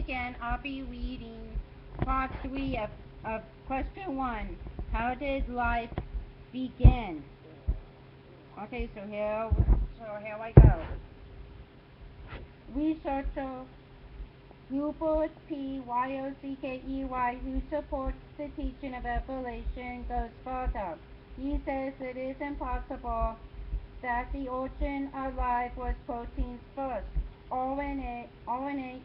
again, I'll be reading part 3 of question 1. How did life begin? Okay, so here I go. Researcher Hubert P. Yockey, who supports the teaching of evolution, goes further. He says it is impossible that the origin of life was proteins first. RNA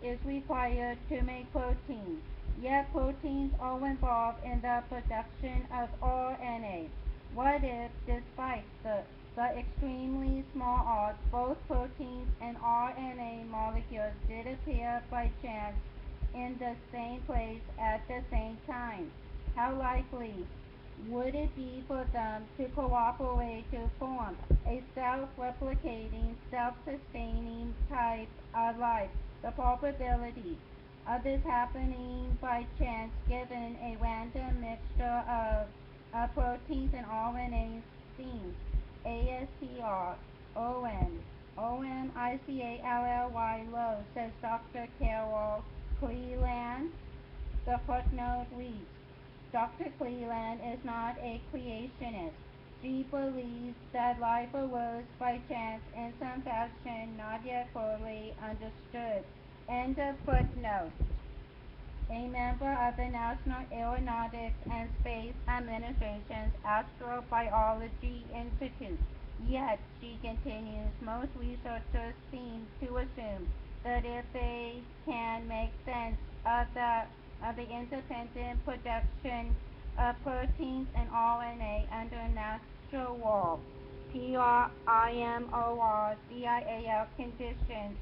is required to make proteins, yet proteins are involved in the production of RNA. What if, despite the extremely small odds, both proteins and RNA molecules did appear by chance in the same place at the same time? How likely would it be for them to cooperate to form a self-replicating, self-sustaining type of life? The probability of this happening by chance, given a random mixture of proteins and RNA, seems ASTROMICALLY low, says Dr. Carol Cleland. The footnote reads, Dr. Cleland is not a creationist. She believes that life arose by chance in some fashion not yet fully understood. End of footnote. A member of the National Aeronautics and Space Administration's Astrobiology Institute. Yet, she continues, most researchers seem to assume that if they can make sense of the independent production of proteins and RNA under natural PRIMORDIAL conditions,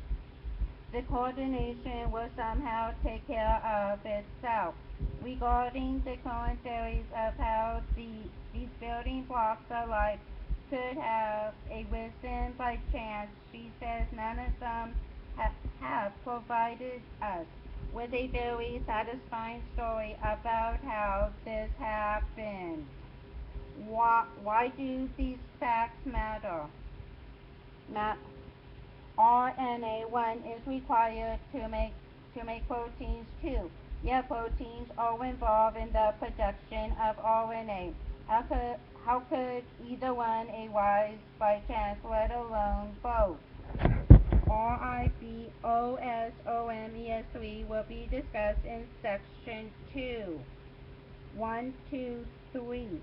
the coordination will somehow take care of itself. Regarding the current theories of how these building blocks of life could have arisen by chance, she says none of them have provided us with a very satisfying story about how this happened. Why do these facts matter? RNA1 is required to make proteins too. Yet proteins are involved in the production of RNA. How could either one arise by chance, let alone both? RIBOSOMES3 will be discussed in section 2. 1, 2, 3.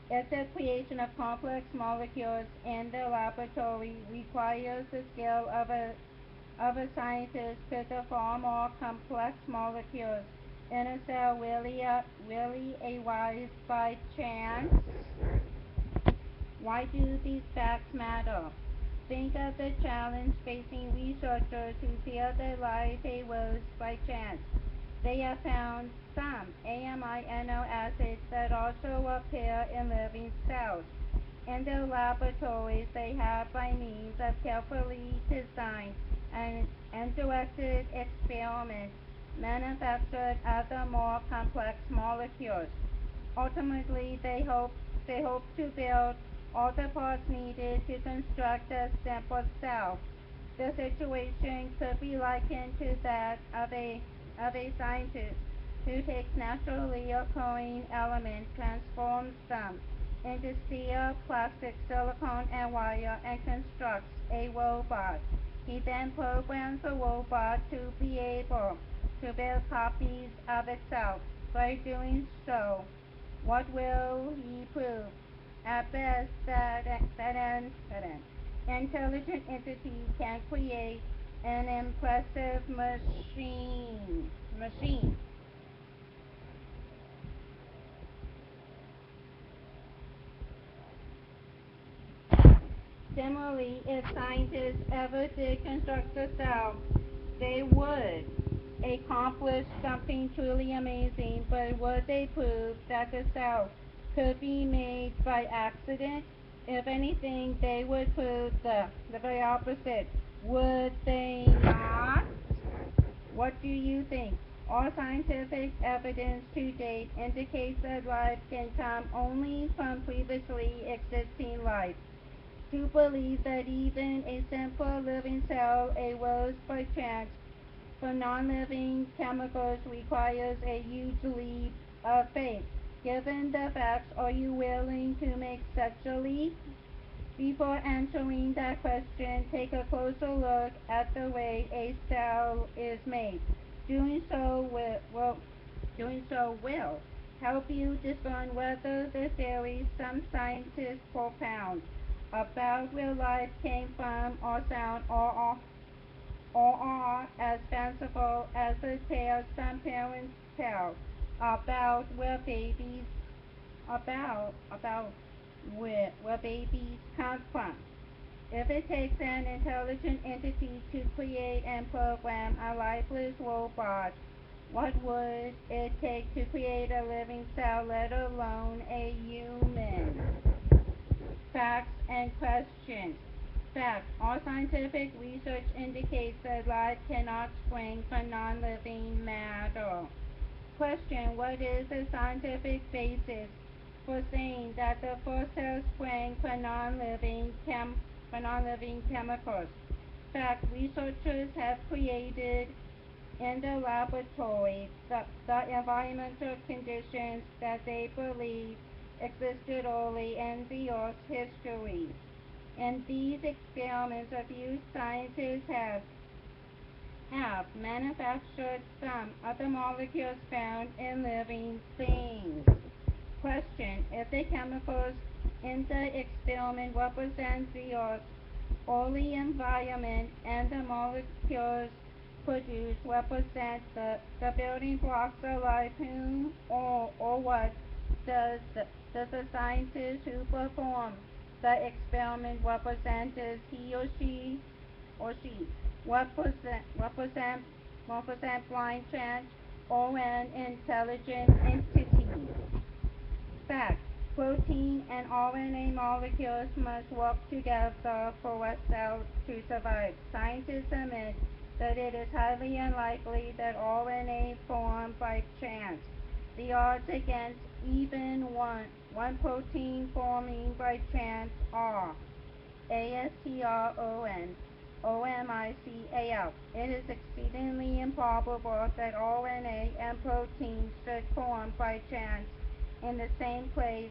If the creation of complex molecules in the laboratory requires the skill of a scientist, could the far more complex molecules in a cell really arise by chance? Why do these facts matter? Think of the challenge facing researchers who feel that life arose by chance. They have found some amino acids that also appear in living cells. In their laboratories, they have, by means of carefully designed and directed experiments, manufactured other more complex molecules. Ultimately, they hope to build all the parts needed to construct a simple cell. The situation could be likened to that of a scientist who takes naturally occurring elements, transforms them into steel, plastic, silicone, and wire, and constructs a robot. He then programs the robot to be able to build copies of itself. By doing so, what will he prove? At best, that an intelligent entity can create an impressive machine. Similarly, if scientists ever did construct a cell, they would accomplish something truly amazing, but would they prove that the cell could be made by accident? If anything, they would prove the very opposite. Would they not? What do you think? All scientific evidence to date indicates that life can come only from previously existing life. To believe that even a simple living cell arose by chance for non-living chemicals requires a huge leap of faith. Given the facts, are you willing to make such a leap? Before answering that question, take a closer look at the way a cell is made. Doing so will help you discern whether the theory some scientists propound about where life came from or sound or are as fanciful as the tales some parents tell about where babies come from. If it takes an intelligent entity to create and program a lifeless robot, what would it take to create a living cell, let alone a human? Facts and questions. Fact. All scientific research indicates that life cannot spring from non-living matter. Question. What is the scientific basis for saying that the first cell sprang from non-living chemicals? Fact. Researchers have created in the laboratory the environmental conditions that they believe existed early in the Earth's history. In these experiments, a few scientists have manufactured some of the molecules found in living things. Question. If the chemicals in the experiment represent the Earth's early environment and the molecules produced represent the building blocks of life, whom or what does the scientist who performed the experiment represent? Does he or she represent blind chance or an intelligent entity? Fact. Protein and RNA molecules must work together for a cell to survive. Scientists admit that it is highly unlikely that RNA formed by chance. The odds against even one protein forming by chance are ASTRON, OMICAL. It is exceedingly improbable that RNA and proteins should form by chance in the same place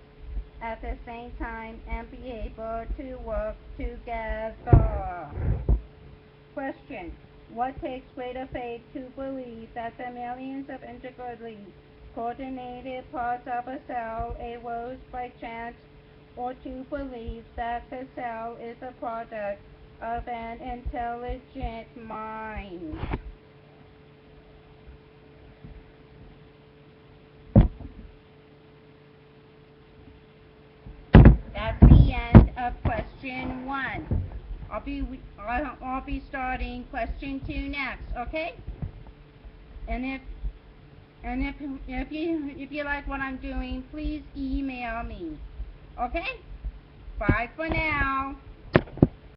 at the same time and be able to work together. Question. What takes greater faith to believe that the millions of intricately coordinated parts of a cell arose by chance, or to believe that the cell is a product of an intelligent mind? That's the end of question 1. I'll be starting question 2 next, okay? And if you like what I'm doing, please email me. Okay? Bye for now.